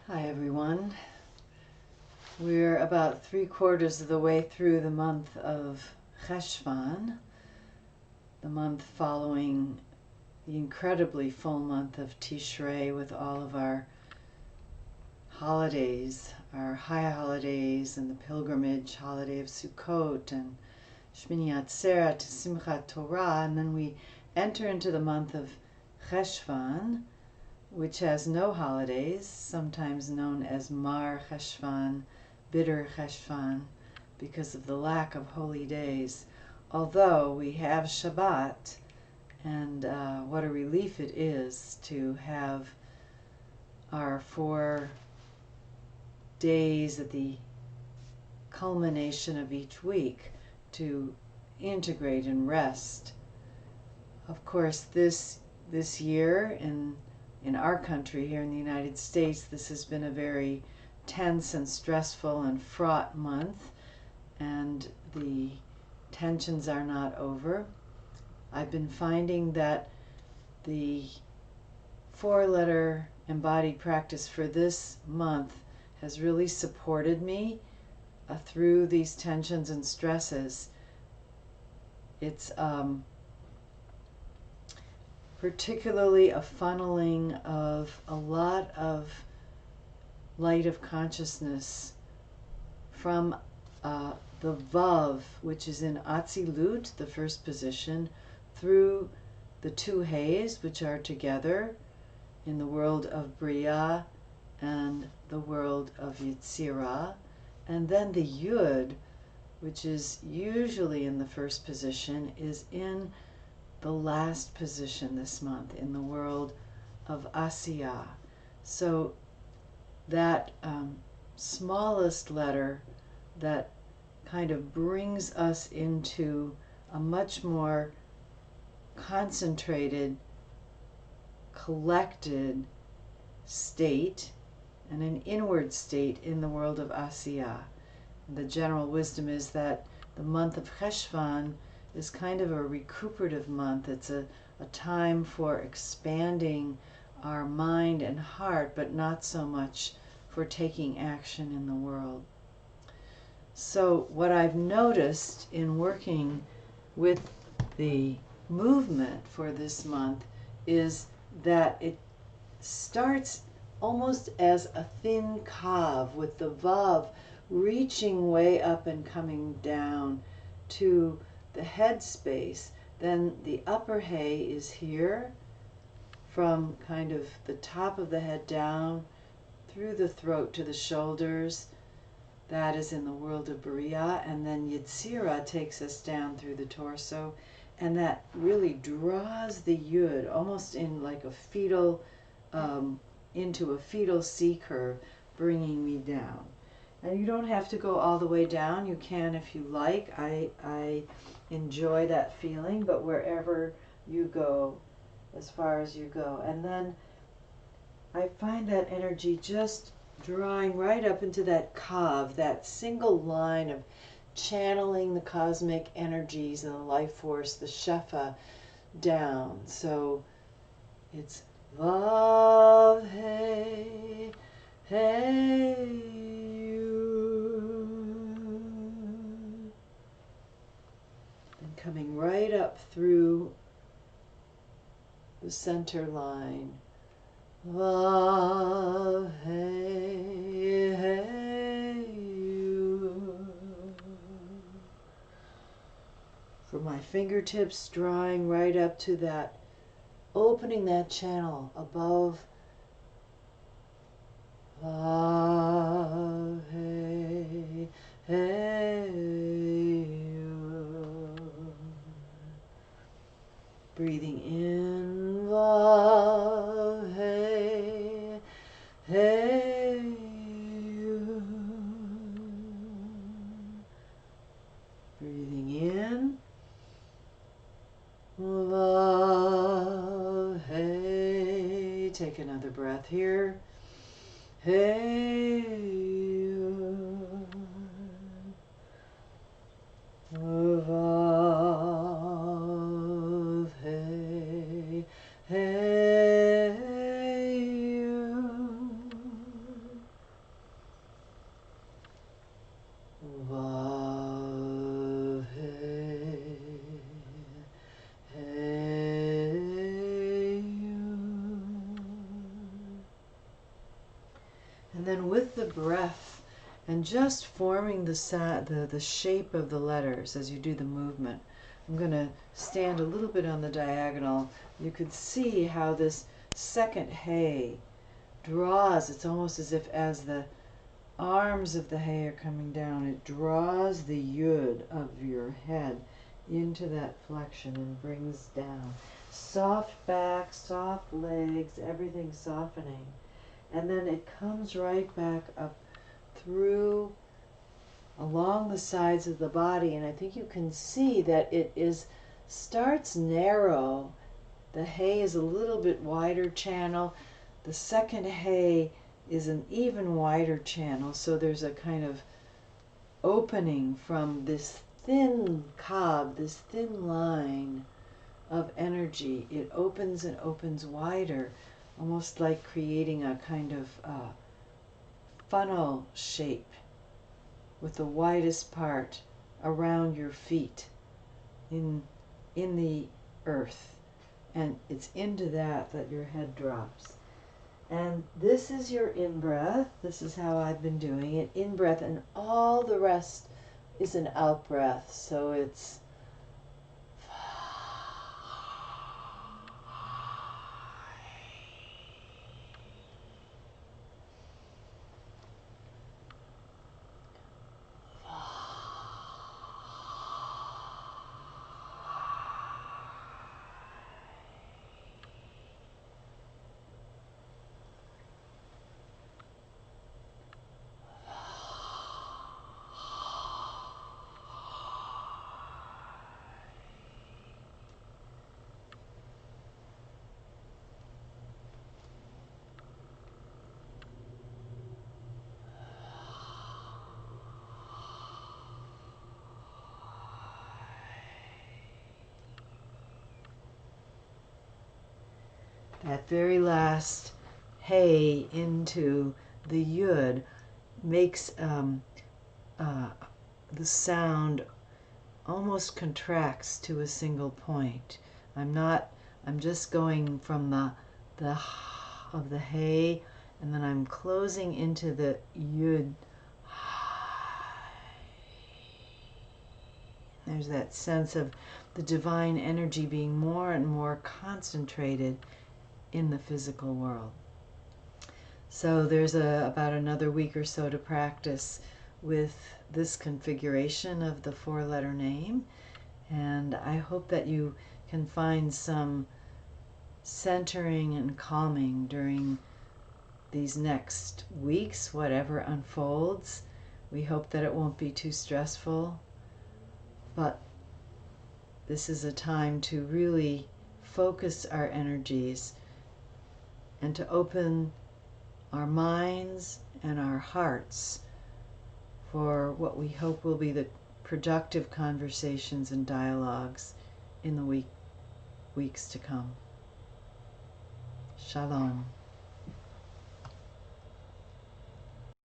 Hi everyone. We're about 3/4 of the way through the month of Heshvan, the month following the incredibly full month of Tishrei with all of our holidays, our high holidays and the pilgrimage holiday of Sukkot and Shmini Atzeret to Simchat Torah, and then we enter into the month of Heshvan, which has no holidays, sometimes known as Mar Heshvan, bitter Heshvan, because of the lack of holy days. Although we have Shabbat, and what a relief it is to have our 4 days at the culmination of each week to integrate and rest. Of course, this year in our country here in the United States, this has been a very tense and stressful and fraught month, and the tensions are not over. I've been finding that the 4-letter embodied practice for this month has really supported me through these tensions and stresses. It's particularly a funneling of a lot of light of consciousness from the Vav, which is in Atzilut, the first position, through the 2 Heys, which are together in the world of Bria and the world of Yetzirah, and then the Yud, which is usually in the first position, is in the last position this month in the world of Asiyah. So that smallest letter that kind of brings us into a much more concentrated, collected state and an inward state in the world of Asiyah. The general wisdom is that the month of Heshvan is kind of a recuperative month. It's a time for expanding our mind and heart, but not so much for taking action in the world. So what I've noticed in working with the movement for this month is that it starts almost as a thin kav, with the vav reaching way up and coming down to the head space. Then the upper hay is here, from kind of the top of the head down through the throat to the shoulders. That is in the world of Bria, and then Yetzirah takes us down through the torso, and that really draws the Yud almost in like a fetal, into a fetal C curve, bringing me down. And you don't have to go all the way down. You can if you like. I enjoy that feeling, but wherever you go, as far as you go. And then I find that energy just drawing right up into that kav, that single line of channeling the cosmic energies and the life force, the shefa, down. So it's Vav Hey Hey You, and coming right up through the center line. Vav Hey Hey You. From my fingertips drawing right up to that, opening that channel above. Vav Hey Hey You. Breathing in Vav Hey Hey You. Breathing in Vav Hey. Take another breath here. Hey You. Vav Hey Hey You. And then with the breath and just forming the shape of the letters as you do the movement, I'm going to stand a little bit on the diagonal. You could see how this second hay draws. It's almost as if as the arms of the hay are coming down, it draws the yud of your head into that flexion and brings down. Soft back, soft legs, everything softening. And then it comes right back up through along the sides of the body, and I think you can see that starts narrow. The hay is a little bit wider channel. The second hay is an even wider channel, so there's a kind of opening from this thin cob, this thin line of energy. It opens and opens wider, almost like creating a kind of funnel shape with the widest part around your feet in the earth. And it's into that your head drops. And this is your in-breath. This is how I've been doing it. In-breath, and all the rest is an out-breath. So it's that very last hay into the yud makes the sound almost contracts to a single point. I'm just going from the of the hay, and then I'm closing into the yud. There's that sense of the divine energy being more and more concentrated in the physical world. So there's about another week or so to practice with this configuration of the four-letter name, and I hope that you can find some centering and calming during these next weeks, whatever unfolds. We hope that it won't be too stressful, but this is a time to really focus our energies and to open our minds and our hearts for what we hope will be the productive conversations and dialogues in the weeks to come. Shalom.